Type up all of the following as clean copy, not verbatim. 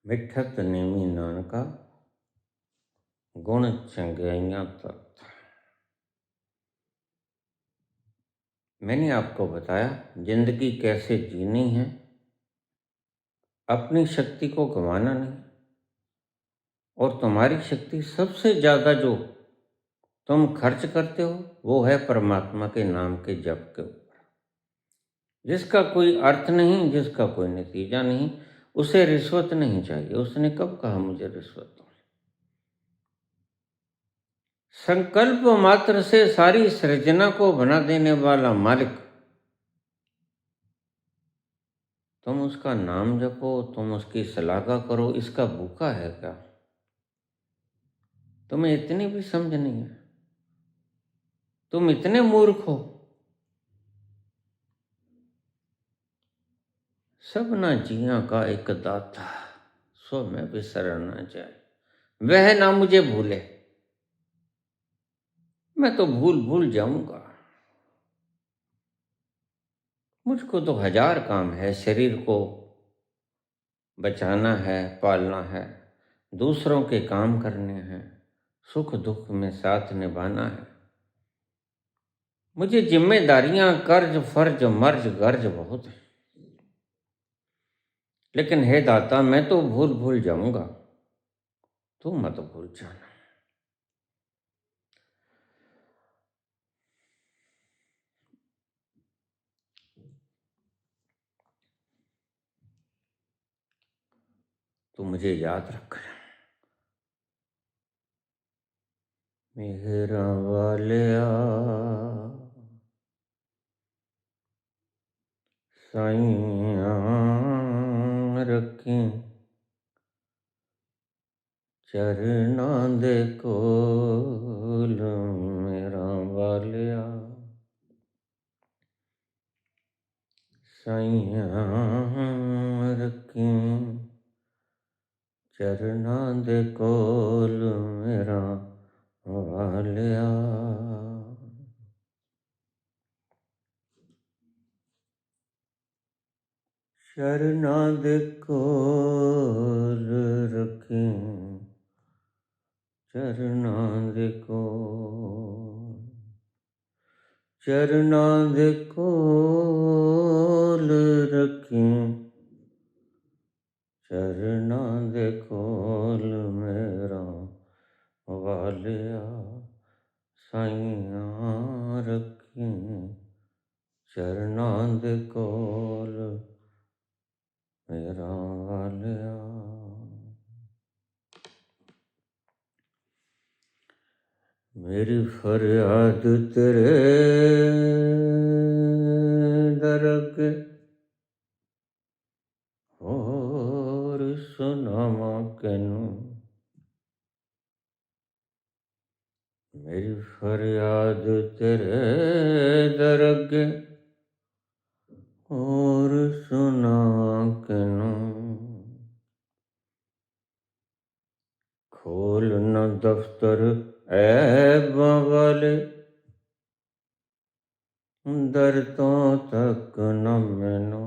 मिठत नेमी नानका गुण चंगियाइयां तत। मैंने आपको बताया जिंदगी कैसे जीनी है, अपनी शक्ति को गंवाना नहीं। और तुम्हारी शक्ति सबसे ज्यादा जो तुम खर्च करते हो वो है परमात्मा के नाम के जप के ऊपर, जिसका कोई अर्थ नहीं, जिसका कोई नतीजा नहीं। उसे रिश्वत नहीं चाहिए। उसने कब कहा मुझे रिश्वत दो? संकल्प मात्र से सारी सृजना को बना देने वाला मालिक, तुम उसका नाम जपो, तुम उसकी सलागा करो, इसका भूखा है क्या? तुम्हें इतनी भी समझ नहीं है? तुम इतने मूर्ख हो? सब ना जिया का एक दाता, सो मैं बिसर ना जाए। वह ना मुझे भूले, मैं तो भूल भूल जाऊंगा। मुझको तो हजार काम है। शरीर को बचाना है, पालना है, दूसरों के काम करने हैं, सुख दुख में साथ निभाना है। मुझे जिम्मेदारियां, कर्ज, फर्ज, मर्ज, गर्ज बहुत है। लेकिन हे दाता, मैं तो भूल भूल जाऊंगा, तू मत भूल जाना। तू मुझे याद रख। मेरा वालिया साइयां रखी चरना दे कोल, मेरा वालिया साइयां रखी चरना दे कोल, मेरा वालिया। चरना दे कोल रखी, चरना दे कोल, चरना दे कोल रखी, चरना दे कोल, मेरा वालिया साइयां रखी चरना दे कोल, मेरा वालिया। मेरी फरियाद तेरे दर के और सुनावा कैनू। मेरी फरियाद तेरे दर के और सुनावा कैनू। खोल न दफ्तर ऐबां वाले, दर्दों तक न मैनू।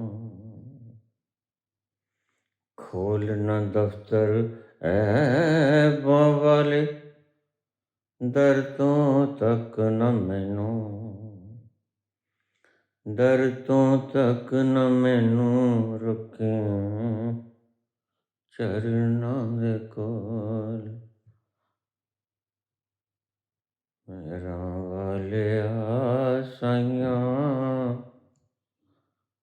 खोल न दफ्तर ऐबां वाले, दर्दों तक न मैनू। दर्दों तक न मैनू रखे चरना दे कोल, मेरा वालिया साइयां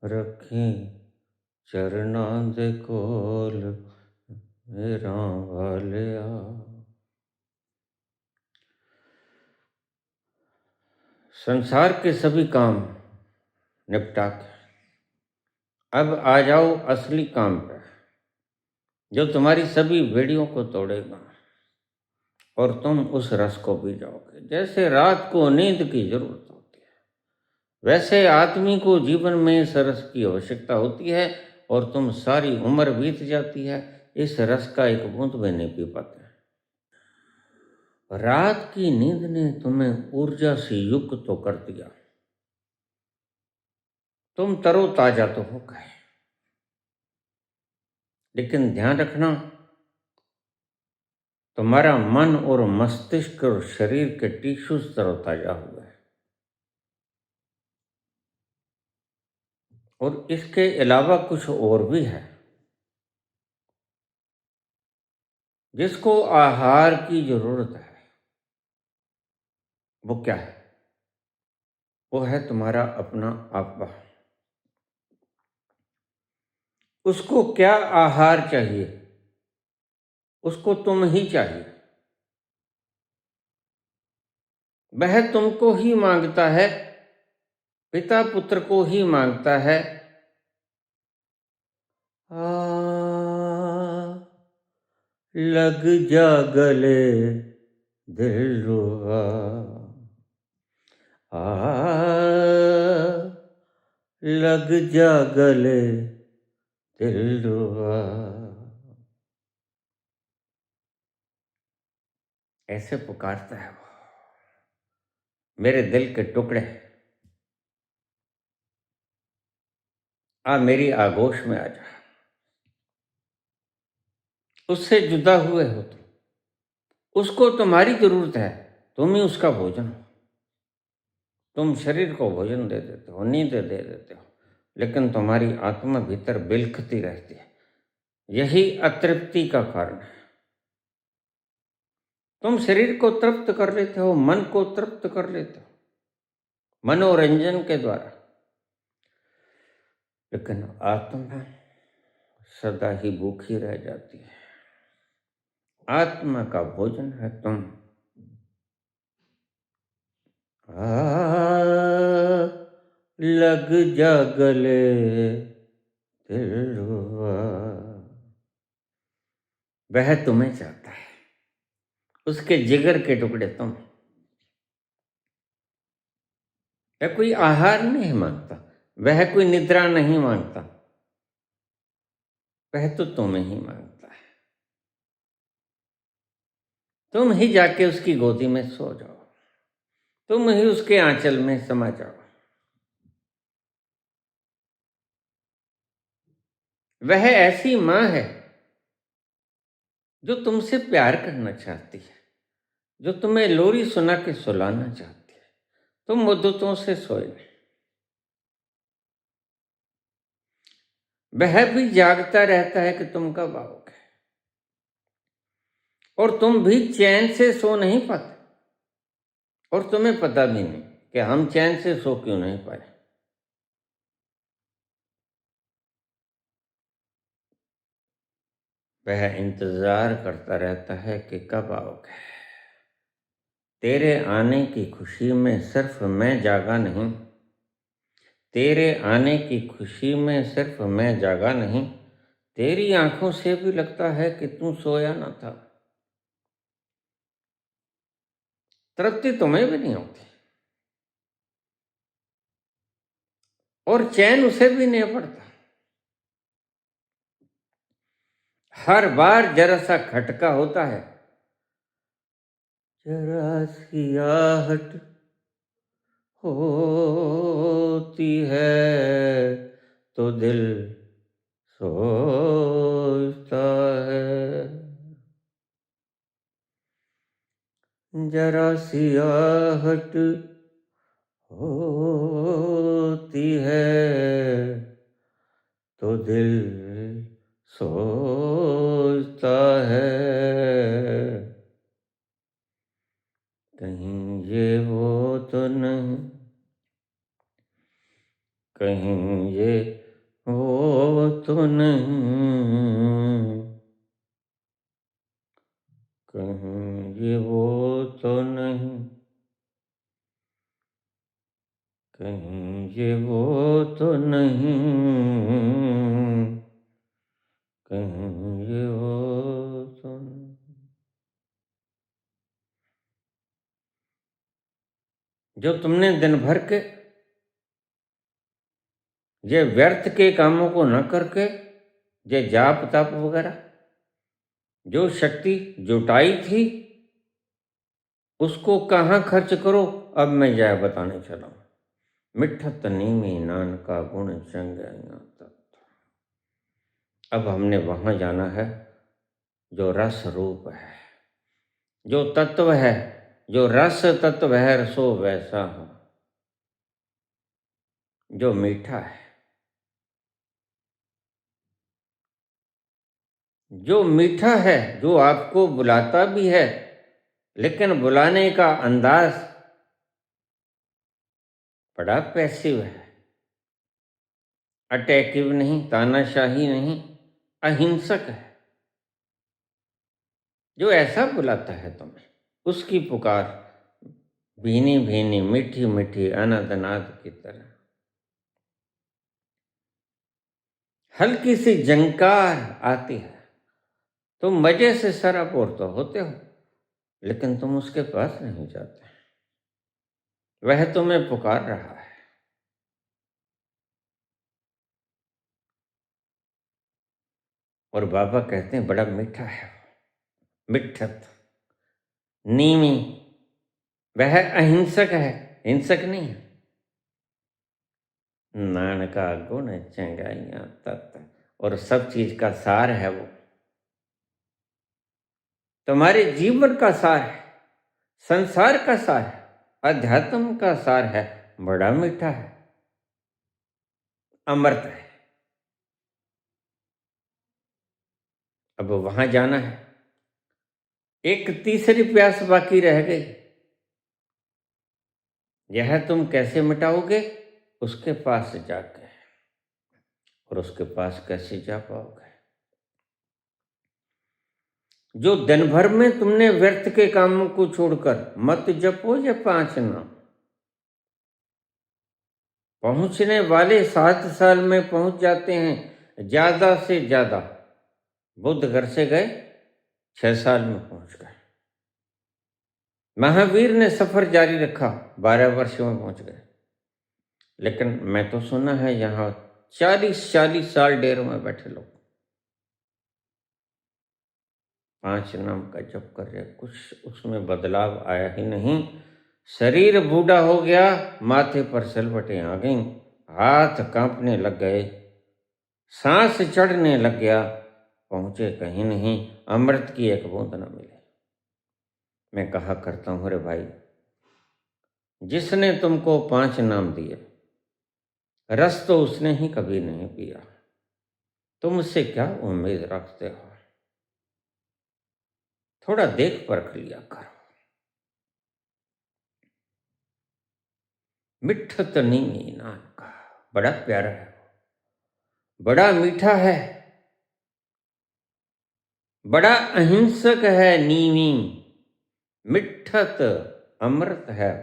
रखी चरना दे कोल, मेरा वालिया। संसार के सभी काम निपटा के अब आ जाओ असली काम पे, जो तुम्हारी सभी बेड़ियों को तोड़ेगा और तुम उस रस को पी जाओगे। जैसे रात को नींद की जरूरत होती है, वैसे आदमी को जीवन में इस रस की आवश्यकता होती है। और तुम सारी उम्र बीत जाती है, इस रस का एक बूंद भी नहीं पी पाते। रात की नींद ने तुम्हें ऊर्जा से युक्त तो कर दिया, तुम तरोताजा तो हो गए, लेकिन ध्यान रखना, तुम्हारा मन और मस्तिष्क और शरीर के टिश्यूज तरोताजा हुए हैं। और इसके अलावा कुछ और भी है जिसको आहार की जरूरत है। वो क्या है? वो है तुम्हारा अपना आपा। उसको क्या आहार चाहिए? उसको तुम ही चाहिए। वह तुमको ही मांगता है, पिता पुत्र को ही मांगता है। आ लग जा गले दिलरुबा, आ लग जा गले दिलरुबा। ऐसे पुकारता है वो, मेरे दिल के टुकड़े, आ मेरी आगोश में आ जा। उससे जुदा हुए हो तुम, उसको तुम्हारी जरूरत है, तुम ही उसका भोजन हो। तुम शरीर को भोजन दे देते हो, नींद दे देते हो, लेकिन तुम्हारी आत्मा भीतर बिलखती रहती है। यही अतृप्ति का कारण है। तुम शरीर को तृप्त कर लेते हो, मन को तृप्त कर लेते हो मनोरंजन के द्वारा, लेकिन आत्मा सदा ही भूखी रह जाती है। आत्मा का भोजन है तुम। लग जा गले दिलरुबा। वह तुम्हें चाहता है, उसके जिगर के टुकड़े तुम। वह कोई आहार नहीं मांगता, वह कोई निद्रा नहीं मांगता, वह तो तुम्हें ही मांगता है। तुम ही जाके उसकी गोदी में सो जाओ, तुम ही उसके आंचल में समा जाओ। वह ऐसी मां है जो तुमसे प्यार करना चाहती है, जो तुम्हें लोरी सुना के सुलाना चाहती है। तुम मुद्दतों से सोए नहीं। वह भी जागता रहता है कि तुम कब आओगे, और तुम भी चैन से सो नहीं पाते, और तुम्हें पता भी नहीं कि हम चैन से सो क्यों नहीं पाए। वह इंतजार करता रहता है कि कब आओगे। तेरे आने की खुशी में सिर्फ मैं जागा नहीं, तेरे आने की खुशी में सिर्फ मैं जागा नहीं, तेरी आंखों से भी लगता है कि तू सोया ना था। तृप्ति तुम्हें भी नहीं होती, और चैन उसे भी नहीं पड़ता। हर बार जरा सा खटका होता है, जरा सी आहट होती है तो दिल सोचता है। जरा सी आहट होती है तो दिल सोचता है। कहीं ये वो तो नहीं, कहीं ये वो तो नहीं, कहीं ये वो तो नहीं, कहीं ये वो तो नहीं, कहीं ये वो तो नहीं। जो तुमने दिन भर के ये व्यर्थ के कामों को न करके, ये जाप तप वगैरह जो शक्ति जुटाई थी, उसको कहाँ खर्च करो, अब मैं यह बताने चला हूं। मिठत नीमी नान का गुण चंग तत्व। अब हमने वहां जाना है जो रस रूप है, जो तत्व है, जो रस तत्व है, रसो वैसा हो, जो मीठा है, जो मीठा है, जो आपको बुलाता भी है, लेकिन बुलाने का अंदाज बड़ा पैसिव है, अटैकिव नहीं, तानाशाही नहीं, अहिंसक है। जो ऐसा बुलाता है तुम्हें, उसकी पुकार भीनी भीनी मीठी मीठी अनादनाद की तरह, हल्की सी झंकार आती है। तुम मजे से सराबोर तो होते हो, लेकिन तुम उसके पास नहीं जाते। वह तुम्हें पुकार रहा है। और बाबा कहते हैं बड़ा मीठा है, मिठत, नीमी। वह अहिंसक है, हिंसक नहीं है। नानका गुण चंगाइयां तत्व, और सब चीज का सार है वो। तुम्हारे जीवन का सार है, संसार का सार है, अध्यात्म का सार है। बड़ा मीठा है, अमृत है। अब वहां जाना है। एक तीसरी प्यास बाकी रह गई। यह तुम कैसे मिटाओगे? उसके पास जाके। और उसके पास कैसे जा पाओगे? जो दिन भर में तुमने व्यर्थ के कामों को छोड़कर मत जपो ये 5 नाम। पहुंचने वाले 7 साल में पहुंच जाते हैं, ज्यादा से ज्यादा। बुद्ध घर से गए, 6 साल में पहुंच गए। महावीर ने सफर जारी रखा, 12 वर्षों में पहुंच गए। लेकिन मैं तो सुना है यहाँ 40-40 साल डेरों में बैठे लोग 5 नाम का जप कर रहे, कुछ उसमें बदलाव आया ही नहीं। शरीर बूढ़ा हो गया, माथे पर सिलवटें आ गईं, हाथ कांपने लग गए, सांस चढ़ने लग गया, पहुंचे कहीं नहीं, अमृत की एक बूंद न मिले। मैं कहा करता हूं, रे भाई, जिसने तुमको 5 नाम दिए, रस तो उसने ही कभी नहीं पिया, तुम उससे क्या उम्मीद रखते हो? थोड़ा देख परख लिया करो। मिठत नीमी नान का, बड़ा प्यारा है, बड़ा मीठा है, बड़ा अहिंसक है। नीमी, मिठत, अमृत है,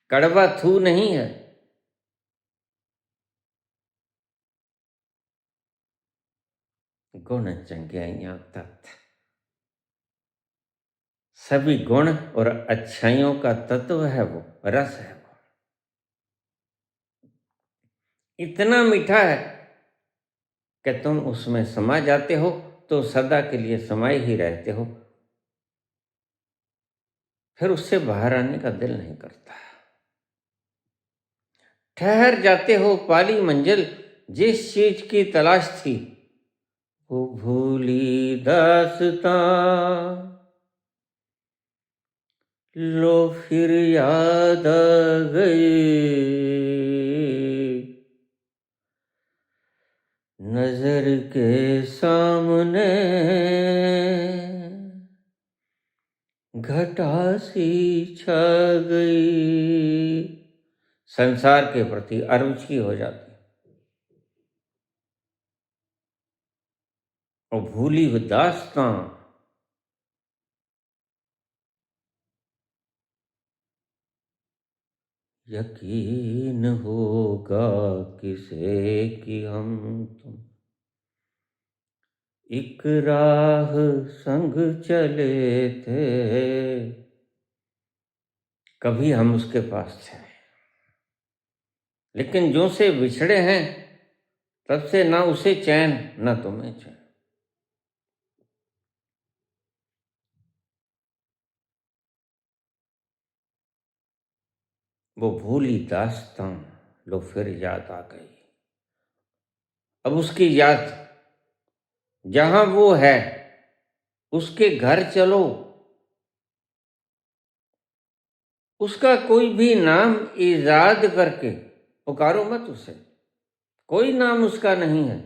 कड़वा थू नहीं है। गुण चंगियाइयां तत्व, सभी गुण और अच्छाइयों का तत्व है वो, रस है वो। इतना मीठा है कि तुम उसमें समा जाते हो तो सदा के लिए समाये ही रहते हो, फिर उससे बाहर आने का दिल नहीं करता। ठहर जाते हो पाली मंजिल, जिस चीज की तलाश थी वो भूली दास्तां, लो फिर याद आ गई, नजर के सामने घटा सी छा गई। संसार के प्रति अरुचि हो जाती और भूली हुई दास्तां। यकीन होगा किसे कि हम तुम एक राह संग चले थे, कभी हम उसके पास थे, लेकिन जो से बिछड़े हैं तब से ना उसे चैन ना तुम्हें चैन। वो भूली दास्तां लो फिर याद आ गई। अब उसकी याद, जहां वो है उसके घर चलो, उसका कोई भी नाम ईजाद करके पुकारो मत उसे, कोई नाम उसका नहीं है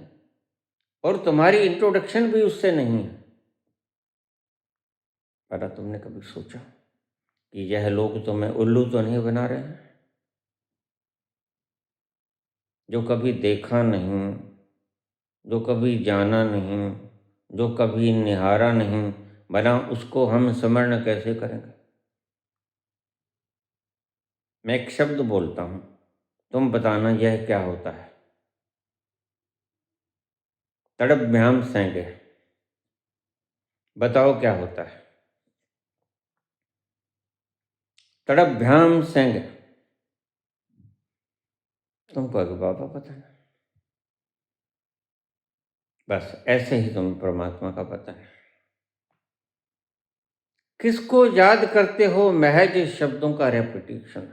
और तुम्हारी इंट्रोडक्शन भी उससे नहीं है। पर तुमने कभी सोचा कि यह लोग तुम्हें उल्लू तो नहीं बना रहे हैं? जो कभी देखा नहीं, जो कभी जाना नहीं, जो कभी निहारा नहीं, भला उसको हम स्मरण कैसे करेंगे? मैं एक शब्द बोलता हूं, तुम बताना यह क्या होता है। तड़भ्याम सेंगे, बताओ क्या होता है? तड़भ्याम सेंगे, तुमको अभी बाबा पता है, बस ऐसे ही तुम्हें परमात्मा का पता है। किसको याद करते हो? महज शब्दों का रेपिटेशन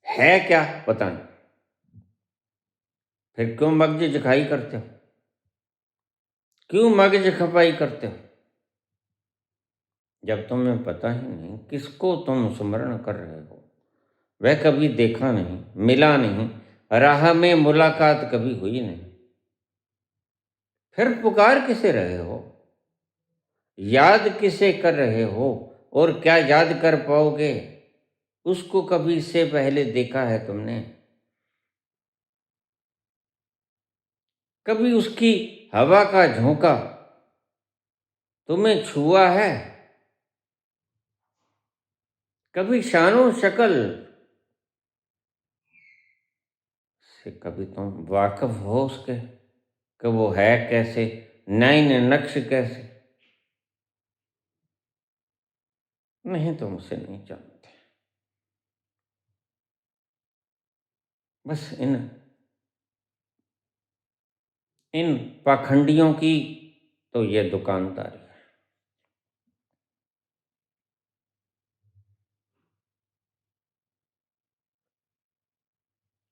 है क्या पता नहीं। फिर क्यों मगज जखाई करते हो? क्यों मगज खपाई करते हो जब तुम्हें पता ही नहीं किसको तुम स्मरण कर रहे हो? वह कभी देखा नहीं, मिला नहीं, राह में मुलाकात कभी हुई नहीं, फिर पुकार किसे रहे हो? याद किसे कर रहे हो? और क्या याद कर पाओगे? उसको कभी इससे पहले देखा है तुमने? कभी उसकी हवा का झोंका तुम्हें छुआ है? कभी शानो शक्ल से कभी तुम वाकिफ हो उसके कि वो है कैसे, नैन नक्श कैसे? नहीं, तुम उसे नहीं जानते। बस इन पाखंडियों की तो ये दुकानदारी है।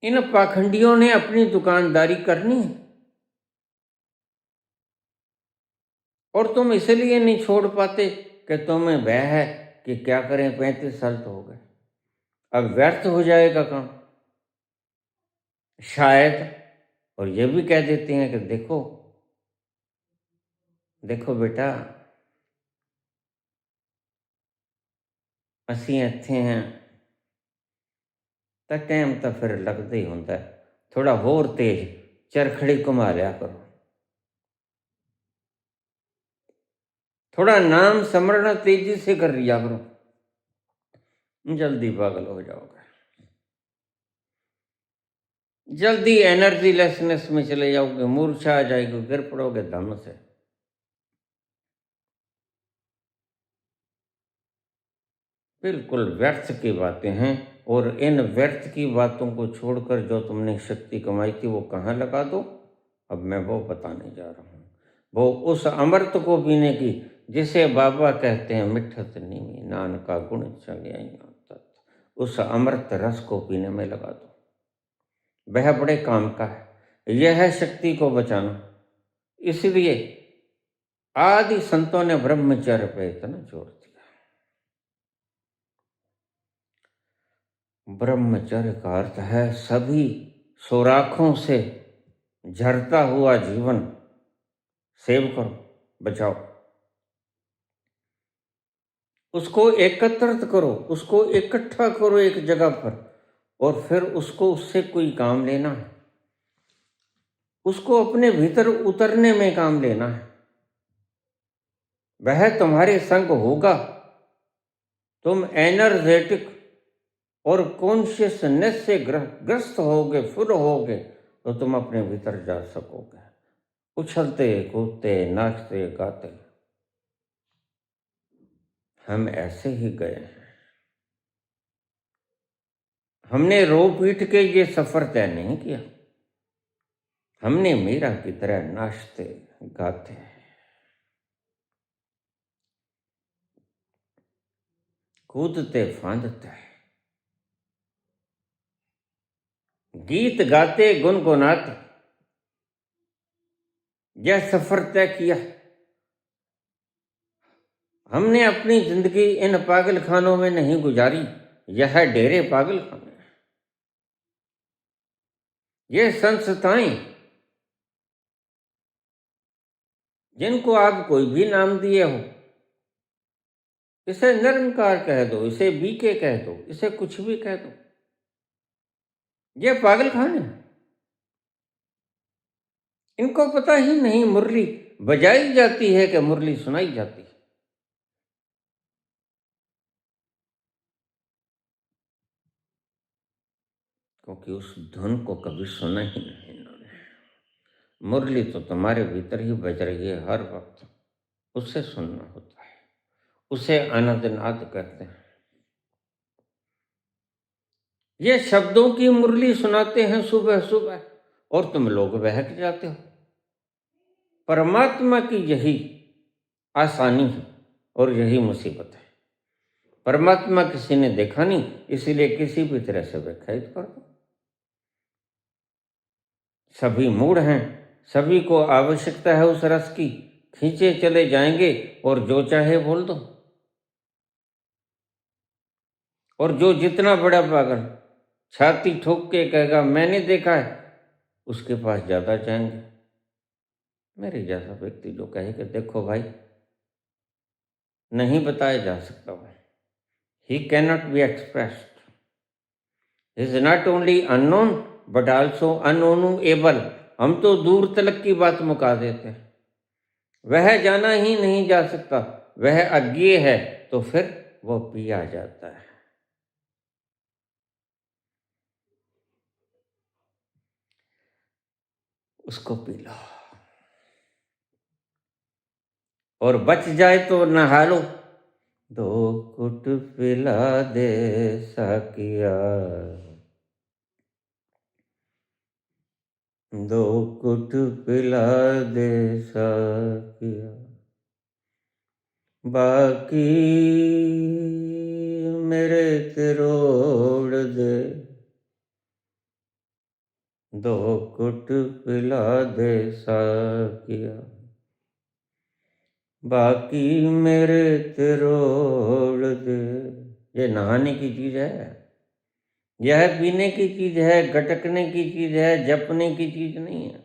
इन पाखंडियों ने अपनी दुकानदारी करनी है और तुम इसलिए नहीं छोड़ पाते कि तुम्हें भय है कि क्या करें, 35 साल तो हो गए, अब व्यर्थ हो जाएगा काम शायद। और ये भी कह देते हैं कि देखो देखो बेटा, ਅਸੀਂ ਇੱਥੇ हैं तो टाइम तो फिर लगता ही होता है, थोड़ा होर तेज चरखड़ी घुमा लिया करो, थोड़ा नाम स्मरण तेजी से कर लिया करो, जल्दी पागल हो जाओगे, जल्दी एनर्जी लेसनेस में चले जाओगे, मूर्छा आ जाएगी, गिर पड़ोगे दम से। बिल्कुल व्यर्थ की बातें हैं और इन व्यर्थ की बातों को छोड़कर जो तुमने शक्ति कमाई थी वो कहाँ लगा दो? अब मैं वो बताने जा रहा हूँ। वो उस अमृत को पीने की जिसे बाबा कहते हैं मिठत नीमी नान का गुण चंग्याई तत्, उस अमृत रस को पीने में लगा दो। वह बड़े काम का है। यह है शक्ति को बचाना। इसलिए आदि संतों ने ब्रह्मचर्य पे इतना जोर दिया। ब्रह्मचर्य का अर्थ है सभी सोराखों से झरता हुआ जीवन सेव करो, बचाओ, उसको एकत्रित करो, उसको इकट्ठा करो एक जगह पर और फिर उसको उससे कोई काम लेना है, उसको अपने भीतर उतरने में काम लेना है। वह तुम्हारे संग होगा, तुम एनर्जेटिक और कॉन्शियसनेस से ग्रस्त होगे, फुल होगे, तो तुम अपने भीतर जा सकोगे, उछलते कूदते नाचते गाते। हम ऐसे ही गए हैं, हमने रो पीट के ये सफर तय नहीं किया, हमने मीरा की तरह नाचते गाते कूदते फांदते गीत गाते गुनगुनाते यह सफर तय किया। हमने अपनी जिंदगी इन पागल खानों में नहीं गुजारी, यह डेरे पागल खाने। ये संस्थाएं जिनको आप कोई भी नाम दिए हो, इसे निरंकार कह दो, इसे बीके कह दो, इसे कुछ भी कह दो, ये पागल खाने। इनको पता ही नहीं मुरली बजाई जाती है कि मुरली सुनाई जाती है। क्योंकि उस धुन को कभी सुना ही नहीं इन्होंने। मुरली तो तुम्हारे भीतर ही बज रही है हर वक्त, उसे सुनना होता है, उसे आनंदनाद कहते हैं। ये शब्दों की मुरली सुनाते हैं सुबह सुबह और तुम लोग बहक जाते हो। परमात्मा की यही आसानी है और यही मुसीबत है। परमात्मा किसी ने देखा नहीं, इसीलिए किसी भी तरह से व्याख्यायित कर दो। सभी मूड हैं, सभी को आवश्यकता है उस रस की, खींचे चले जाएंगे और जो चाहे बोल दो। और जो जितना बड़ा पागल छाती ठोक के कहेगा मैंने देखा है, उसके पास ज्यादा जाएंगे। मेरे जैसा व्यक्ति जो कहे कि देखो भाई नहीं बताया जा सकता, वो ही cannot be expressed, is not only unknown but also unknowable. हम तो दूर तलक की बात मुका देते हैं। वह जाना ही नहीं जा सकता, वह अज्ञेय है, तो फिर वो पिया जाता है। उसको पी लो और बच जाए तो नहा लो। दो घुट पिला दे साकिया, दो घुट पिला दे साकिया, बाकी मेरे ते रोड़ दे, दो घुट पिला दे साकिया, बाकी मेरे ते रोड़ दे। ये नहाने की चीज है, यह पीने की चीज है, गटकने की चीज है, जपने की चीज नहीं है।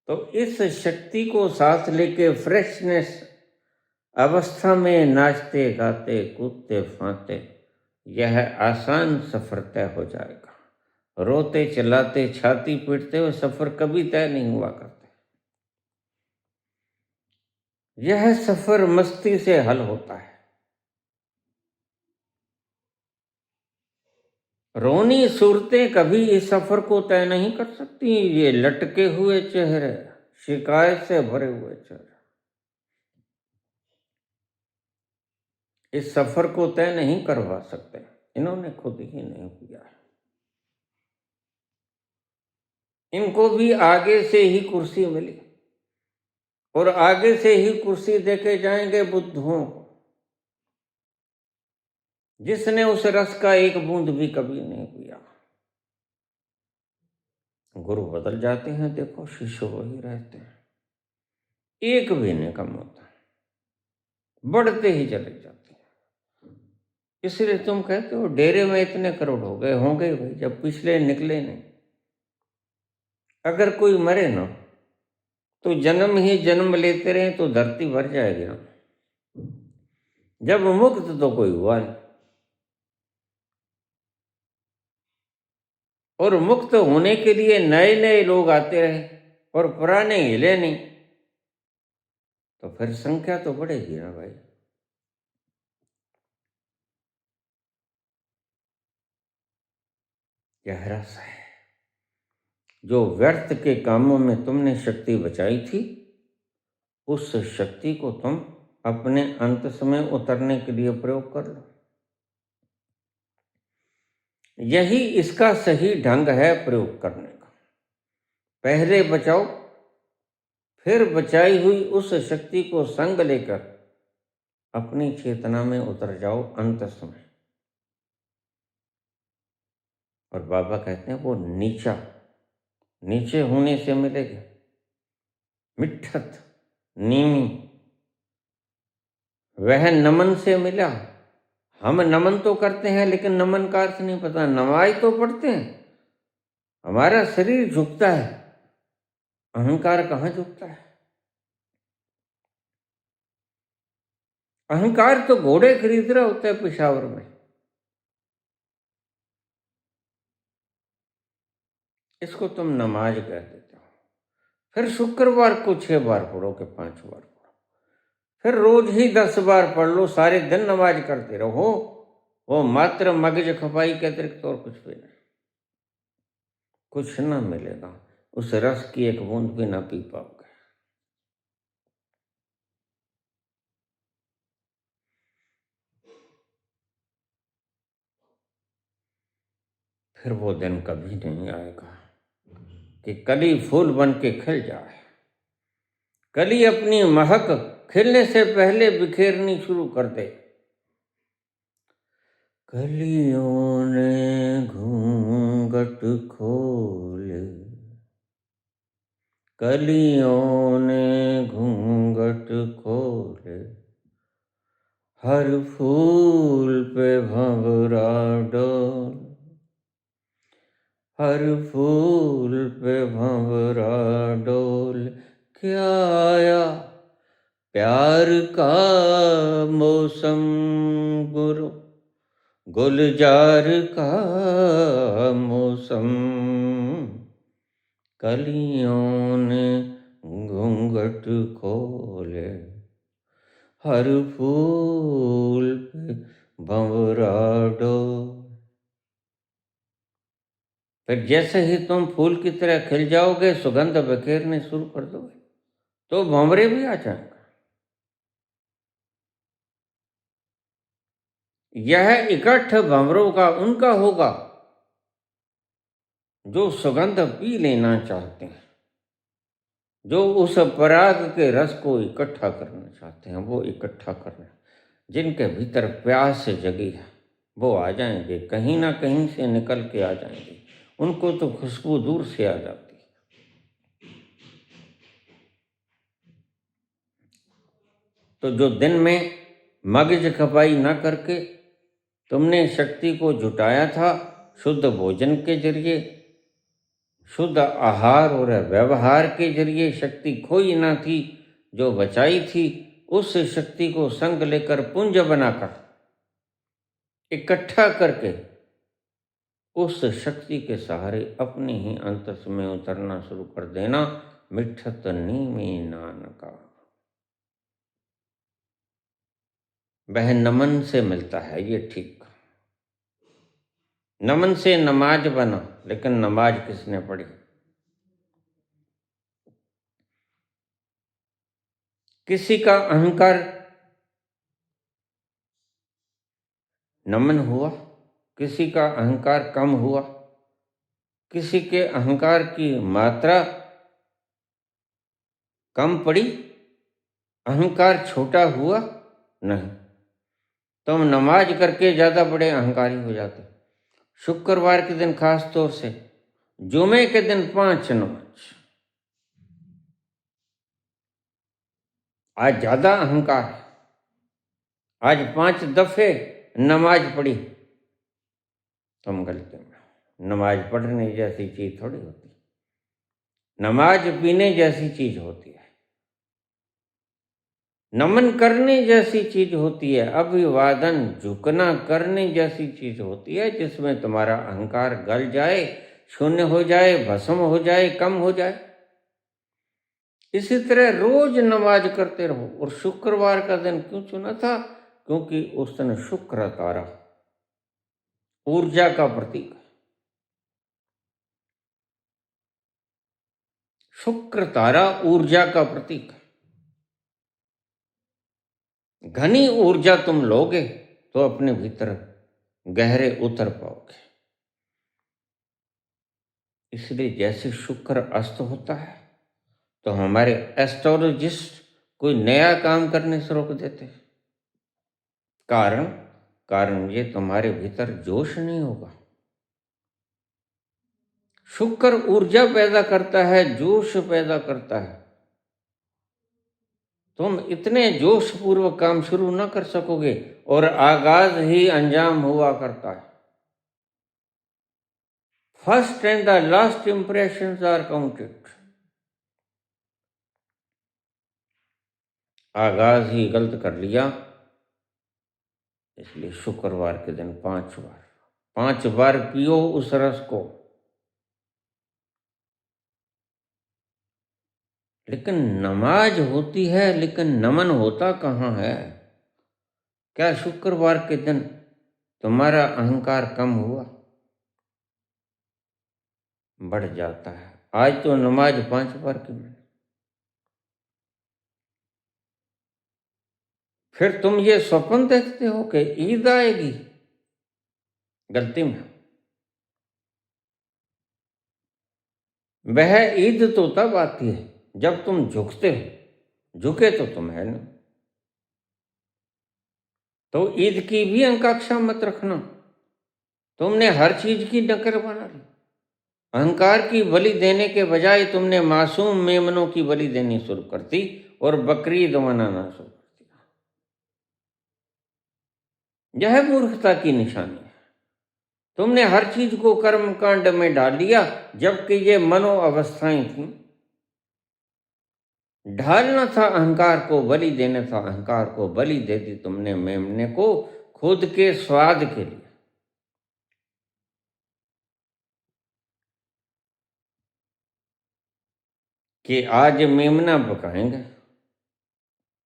तो इस शक्ति को साथ लेके फ्रेशनेस अवस्था में नाचते गाते कूदते फांते यह आसान सफर तय हो जाएगा। रोते चिल्लाते छाती पीटते हुए सफर कभी तय नहीं हुआ करते। यह सफर मस्ती से हल होता है। रोनी सूरतें कभी इस सफर को तय नहीं कर सकती। ये लटके हुए चेहरे, शिकायत से भरे हुए चेहरे इस सफर को तय नहीं करवा सकते। इन्होंने खुद ही नहीं किया है। इनको भी आगे से ही कुर्सी मिली और आगे से ही कुर्सी देके जाएंगे बुद्धुओं को, जिसने उस रस का एक बूंद भी कभी नहीं पिया। गुरु बदल जाते हैं, देखो शिष्य वही रहते हैं, एक भी नहीं कम होता, बढ़ते ही चले जाते हैं। इसलिए तुम कहते हो डेरे में इतने करोड़ हो गए होंगे भाई, जब पिछले निकले नहीं। अगर कोई मरे ना तो जन्म ही जन्म लेते रहे तो धरती भर जाएगी ना। जब मुक्त तो कोई हुआ नहीं, और मुक्त होने के लिए नए नए लोग आते रहे और पुराने हिले नहीं, तो फिर संख्या तो बढ़ेगी ना भाई। यह रस है। जो व्यर्थ के कामों में तुमने शक्ति बचाई थी, उस शक्ति को तुम अपने अंत समय उतरने के लिए प्रयोग कर लो। यही इसका सही ढंग है प्रयोग करने का। पहले बचाओ, फिर बचाई हुई उस शक्ति को संग लेकर अपनी चेतना में उतर जाओ अंत समय। और बाबा कहते हैं वो नीचा, नीचे होने से मिलेगा। मिठत, नीमी, वह नमन से मिला। हम नमन तो करते हैं लेकिन नमन का अर्थ नहीं पता, नमाज तो पढ़ते हैं, हमारा शरीर झुकता है, अहंकार कहाँ झुकता है। अहंकार तो घोड़े खरीद रहा होता है पेशावर में। इसको तुम नमाज कह देते हो। फिर शुक्रवार को 6 बार पढ़ो कि 5 बार पढ़ो, फिर रोज ही 10 बार पढ़ लो, सारे दिन नमाज करते रहो। वो मात्र मगज खपाई के अतिरिक्त और कुछ भी नहीं, कुछ ना मिलेगा, उस रस की एक बूंद भी ना पी पाओगे। फिर वो दिन कभी नहीं आएगा कि कली फूल बन के खिल जाए। कली अपनी महक खिलने से पहले बिखेरनी शुरू कर दे। कलियों ने घूंघट खोले, कलियों ने घूंघट खोले, हर फूल पे भंवरा डोल, हर फूल पे भंवरा डोल। क्या आया प्यार का मौसम गुरु, गुलजार का मौसम, कलियों ने घूंघट खोले, हर फूल पे भंवरा डोल। फिर जैसे ही तुम फूल की तरह खिल जाओगे, सुगंध बिखेरने शुरू कर दोगे, तो भंवरे भी आ जाएंगे। यह इकट्ठ भंवरों का उनका होगा जो सुगंध पी लेना चाहते हैं, जो उस पराग के रस को इकट्ठा करना चाहते हैं, वो इकट्ठा करना। जिनके भीतर प्यास जगी है वो आ जाएंगे, कहीं ना कहीं से निकल के आ जाएंगे। उनको तो खुशबू दूर से आ जाती है। तो जो दिन में मगज खपाई ना करके तुमने शक्ति को जुटाया था, शुद्ध भोजन के जरिए, शुद्ध आहार और व्यवहार के जरिए शक्ति खोई ना थी, जो बचाई थी, उस शक्ति को संग लेकर पुंज बनाकर इकट्ठा करके उस शक्ति के सहारे अपने ही अंतस में उतरना शुरू कर देना। मिठत नीमी नानका, वह नमन से मिलता है। ये ठीक, नमन से नमाज बना, लेकिन नमाज किसने पढ़ी? किसी का अहंकार नमन हुआ, किसी का अहंकार कम हुआ, किसी के अहंकार की मात्रा कम पड़ी, अहंकार छोटा हुआ नहीं। तुम नमाज करके ज्यादा बड़े अहंकारी हो जाते। शुक्रवार के दिन खास तौर से, जुमे के दिन 5 नमाज। आज ज्यादा अहंकार है, आज 5 दफे नमाज पढ़ी, तुम गलती में। नमाज पढ़ने जैसी चीज थोड़ी होती, नमाज पीने जैसी चीज होती है, नमन करने जैसी चीज होती है, अभिवादन झुकना करने जैसी चीज होती है, जिसमें तुम्हारा अहंकार गल जाए, शून्य हो जाए, भस्म हो जाए, कम हो जाए। इसी तरह रोज नमाज करते रहो। और शुक्रवार का दिन क्यों चुना था? क्योंकि उस दिन शुक्र तारा ऊर्जा का प्रतीक है। शुक्र तारा ऊर्जा का प्रतीक है। घनी ऊर्जा तुम लोगे तो अपने भीतर गहरे उतर पाओगे। इसलिए जैसे शुक्र अस्त होता है तो हमारे एस्ट्रोलॉजिस्ट कोई नया काम करने से रोक देते हैं। कारण ये तुम्हारे भीतर जोश नहीं होगा, शुक्र ऊर्जा पैदा करता है, जोश पैदा करता है। तुम इतने जोश पूर्वक काम शुरू न कर सकोगे और आगाज ही अंजाम हुआ करता है। First and the last impressions are counted. आगाज ही गलत कर लिया, इसलिए शुक्रवार के दिन 5 बार पियो उस रस को। लेकिन नमाज होती है, लेकिन नमन होता कहाँ है? क्या शुक्रवार के दिन तुम्हारा अहंकार कम हुआ? बढ़ जाता है। आज तो नमाज 5 बार की मैंने। फिर तुम ये स्वप्न देखते हो कि ईद आएगी, गलती में। वह ईद तो तब आती है जब तुम झुकते हो, झुके तो तुम है ना। तो ईद की भी आकांक्षा मत रखना। तुमने हर चीज की नकल बना ली। अहंकार की बलि देने के बजाय तुमने मासूम मेमनों की बलि देनी शुरू कर दी और बकरीद मनाना शुरू कर दिया। यह मूर्खता की निशानी है। तुमने हर चीज को कर्म कांड में डाल लिया, जबकि ये मनो अवस्थाएं थी। ढालना था अहंकार को, बलि देना था अहंकार को, बलि दे दी तुमने मेमने को खुद के स्वाद के लिए। कि आज मेमना पकाएंगे,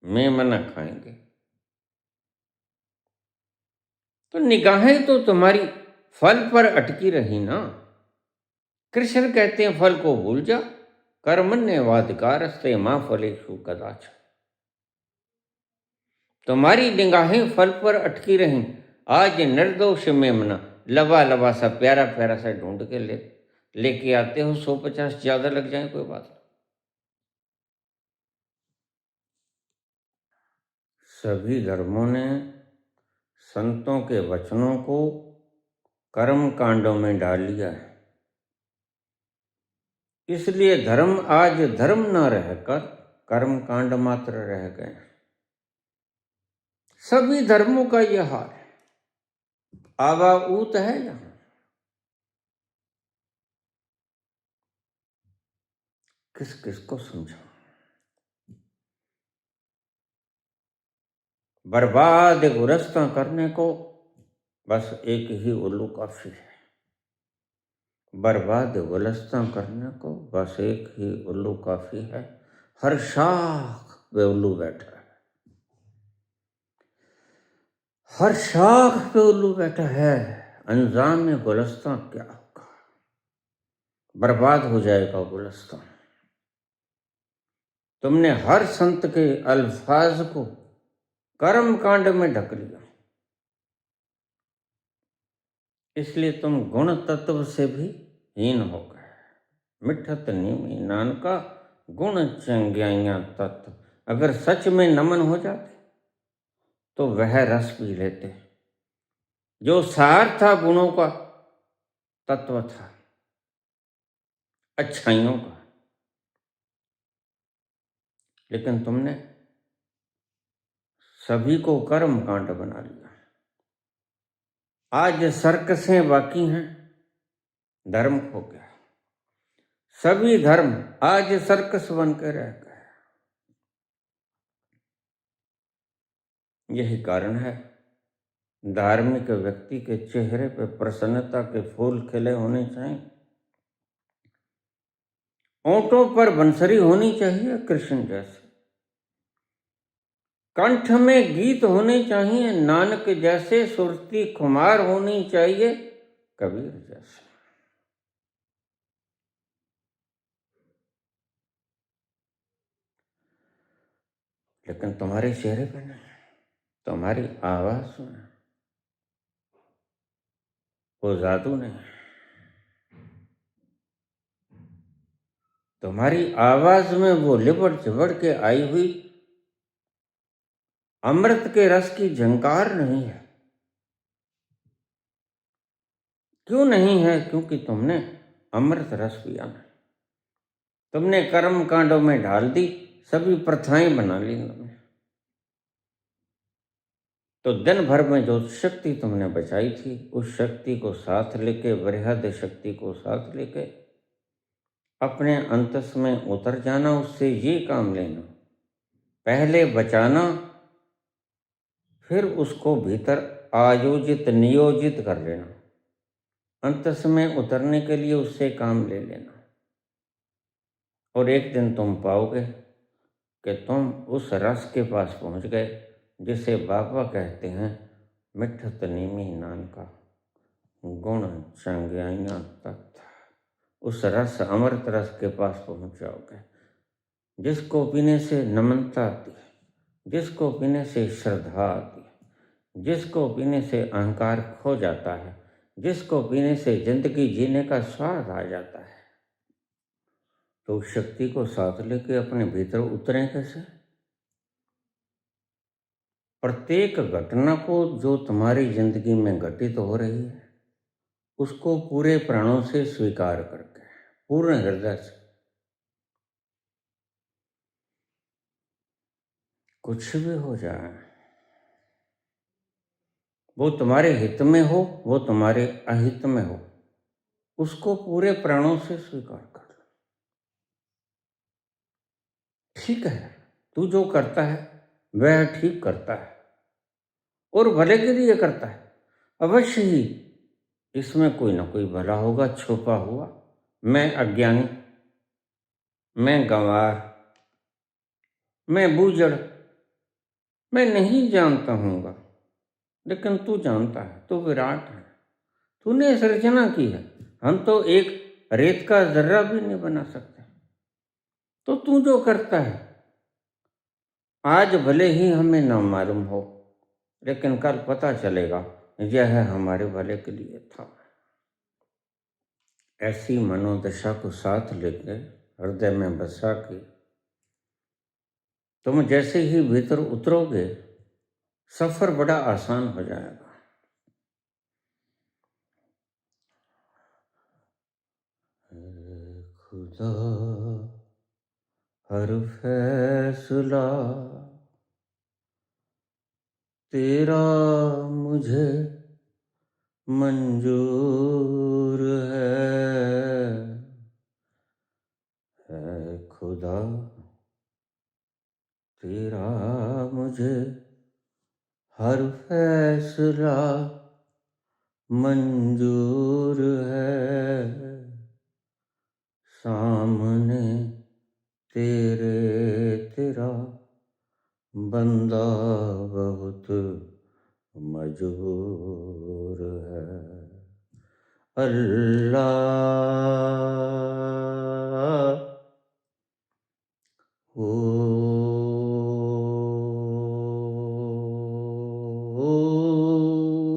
मेमना खाएंगे। तो निगाहें तो तुम्हारी फल पर अटकी रही ना। कृष्ण कहते हैं फल को भूल जा, कर्मण्येवाधिकारस्ते मा फलेषु कदाचन। तुम्हारी निगाहें फल पर अटकी रहीं। आज निर्दोष मेमना लवा लवा सा प्यारा प्यारा सा ढूंढ के लेके आते हो। 150 ज्यादा लग जाए कोई बात नहीं। सभी धर्मों ने संतों के वचनों को कर्म कांडों में डाल लिया है। इसलिए धर्म आज धर्म न रहकर कर्म कांड मात्र रह गए। सभी धर्मों का यह हाल है। आवाऊत है यहां। किस किस को समझाऊं? बर्बाद गुरस्ता करने को बस एक ही उल्लू काफी है। बर्बाद गुलस्ता करने को बस एक ही उल्लू काफी है। हर शाख पे उल्लू बैठा है, हर शाख पे उल्लू बैठा है। अंजाम में गुलस्ता क्या होगा? बर्बाद हो जाएगा गुलस्ता। तुमने हर संत के अल्फाज को कर्म कांड में ढक लिया। इसलिए तुम गुण तत्व से भी हीन हो गए। मिठत नीमी नानका गुण चंग्याइया तत्व। अगर सच में नमन हो जाते तो वह रस पी लेते जो सार था गुणों का, तत्व था अच्छाइयों का। लेकिन तुमने सभी को कर्म कांड बना लिया। आज सर्कसें बाकी हैं, धर्म खो गया। सभी धर्म आज सर्कस बन के रह गए। यही कारण है धार्मिक व्यक्ति के चेहरे पे प्रसन्नता के फूल खिले होने चाहिए, ओंठों पर बंसरी होनी चाहिए कृष्ण जैसे, कंठ में गीत होने चाहिए नानक जैसे, सुरती खुमार होनी चाहिए कबीर जैसे। लेकिन तुम्हारे चेहरे पे नहीं, तुम्हारी आवाज में वो जादू नहीं। तुम्हारी आवाज में वो लिपट झपट के आई हुई अमृत के रस की झंकार नहीं है। क्यों नहीं है? क्योंकि तुमने अमृत रस पिया नहीं। तुमने कर्म कांडों में ढाल दी, सभी प्रथाएं बना ली तुमने। तो दिन भर में जो शक्ति तुमने बचाई थी, उस शक्ति को साथ लेके, वृहद शक्ति को साथ लेके अपने अंतस में उतर जाना। उससे ये काम लेना, पहले बचाना, फिर उसको भीतर आयोजित नियोजित कर लेना। अंतस में उतरने के लिए उससे काम ले लेना। और एक दिन तुम पाओगे कि तुम उस रस के पास पहुंच गए जिसे बाबा कहते हैं मिठत नीमी नान का गुण चंग्याइयां तत्व। उस रस, अमृत रस के पास पहुंच जाओगे, जिसको पीने से नम्रता आती है, जिसको पीने से श्रद्धा आती है, जिसको पीने से अहंकार खो जाता है, जिसको पीने से जिंदगी जीने का स्वाद आ जाता है। तो उस शक्ति को साथ लेके अपने भीतर उतरें कैसे? प्रत्येक घटना को जो तुम्हारी जिंदगी में घटित हो रही है, उसको पूरे प्राणों से स्वीकार करके, पूर्ण हृदय से, कुछ भी हो जाए, वो तुम्हारे हित में हो, वो तुम्हारे अहित में हो, उसको पूरे प्राणों से स्वीकार कर लो। ठीक है, तू जो करता है वह ठीक करता है और भले के लिए करता है। अवश्य ही इसमें कोई ना कोई भला होगा छुपा हुआ। मैं अज्ञानी, मैं गंवार, मैं बूझड़, मैं नहीं जानता हूँगा, लेकिन तू जानता है, तू विराट है, तूने सृजना की है। हम तो एक रेत का जर्रा भी नहीं बना सकते। तो तू जो करता है, आज भले ही हमें ना मालूम हो, लेकिन कल पता चलेगा यह हमारे भले के लिए था। ऐसी मनोदशा को साथ लेकर हृदय में बसा के तुम जैसे ही भीतर उतरोगे, सफर बड़ा आसान हो जाएगा। खुदा हर फैसला तेरा मुझे मंजूर है खुदा तेरा मुझे हर फैसला मंजूर है। सामने तेरा बंदा बहुत मजबूर है। अल्लाह हो